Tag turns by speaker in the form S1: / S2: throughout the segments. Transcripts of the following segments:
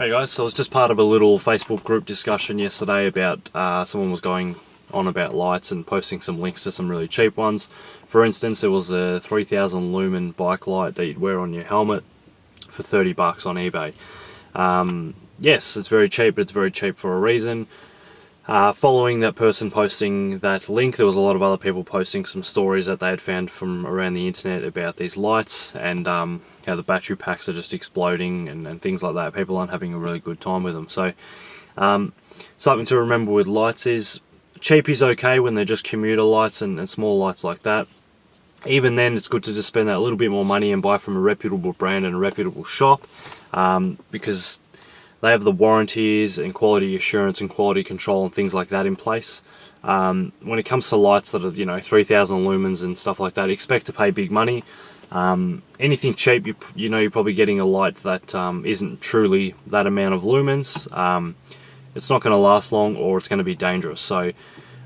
S1: Hey guys, so I was just part of a little Facebook group discussion yesterday about someone was going on about lights and posting some links to some really cheap ones. For instance, there was a 3000 lumen bike light that you'd wear on your helmet for 30 bucks on eBay. Yes, it's very cheap, but it's very cheap for a reason. Following that person posting that link, there was a lot of other people posting some stories that they had found from around the internet about these lights and how the battery packs are just exploding and things like that. People aren't having a really good time with them. So something to remember with lights is cheap is okay when they're just commuter lights and small lights like that. Even then, it's good to just spend that little bit more money and buy from a reputable brand and a reputable shop, because they have the warranties and quality assurance and quality control and things like that in place. When it comes to lights that are 3000 lumens and stuff like that, expect to pay big money. Anything cheap, you're probably getting a light that isn't truly that amount of lumens. It's not going to last long, or it's going to be dangerous. So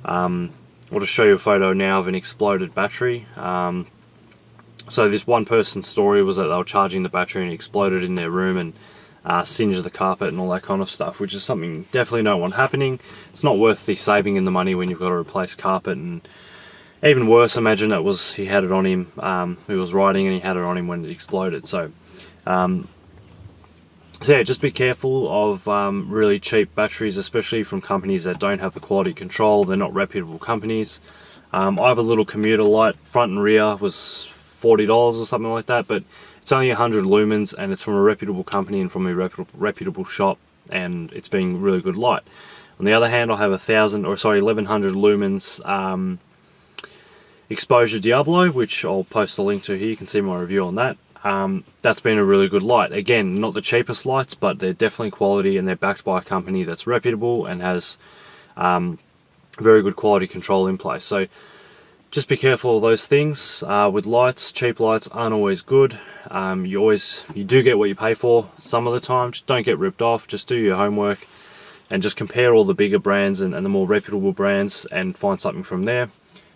S1: I'll just show you a photo now of an exploded battery. So this one person's story was that they were charging the battery and it exploded in their room and singed the carpet and all that kind of stuff, which is something you definitely don't want happening. It's not worth the saving in the money when you've got to replace carpet. And even worse, imagine that was he had it on him, he was riding and he had it on him when it exploded. So yeah, just be careful of really cheap batteries, especially from companies that don't have the quality control. They're not reputable companies. I have a little commuter light, front and rear was $40 or something like that, but it's only 100 lumens and it's from a reputable company and from a reputable shop, and it's been a really good light. On the other hand, I have 1100 lumens exposure Diablo, which I'll post a link to here. You can see my review on that. That's been a really good light. Again, not the cheapest lights, but they're definitely quality and they're backed by a company that's reputable and has very good quality control in place. So just be careful of those things. With lights, cheap lights aren't always good. You do get what you pay for some of the time. Just don't get ripped off. Just do your homework and just compare all the bigger brands and the more reputable brands and find something from there.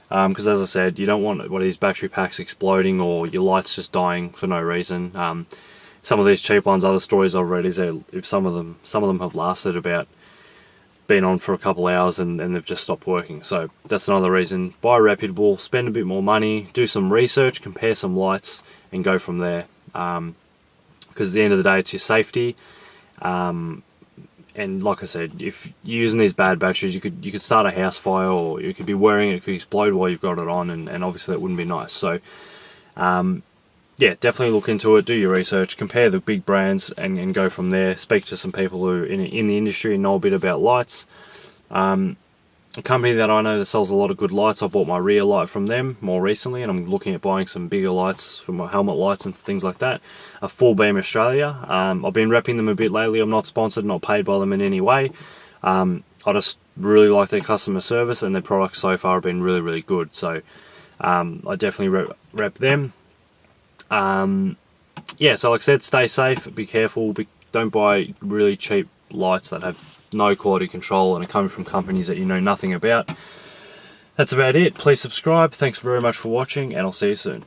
S1: Because as I said, you don't want one of these battery packs exploding or your lights just dying for no reason. Some of these cheap ones, other stories I've read is that if some of them have lasted about, been on for a couple hours and they've just stopped working. So that's another reason. Buy reputable, spend a bit more money, do some research, compare some lights and go from there. Because at the end of the day, it's your safety. And like I said, if you're using these bad batteries, you could start a house fire, or you could be wearing it, it could explode while you've got it on, and obviously that wouldn't be nice. So yeah, definitely look into it, do your research, compare the big brands and go from there. Speak to some people who are in the industry and know a bit about lights. A company that I know that sells a lot of good lights, I bought my rear light from them more recently, and I'm looking at buying some bigger lights for my helmet lights and things like that. A Full Beam Australia. I've been repping them a bit lately. I'm not sponsored, not paid by them in any way. I just really like their customer service, and their products so far have been really, really good. So I definitely rep them. Yeah, so like I said, stay safe, be careful, don't buy really cheap lights that have no quality control and are coming from companies that you know nothing about. That's about it. Please subscribe. Thanks very much for watching, and I'll see you soon.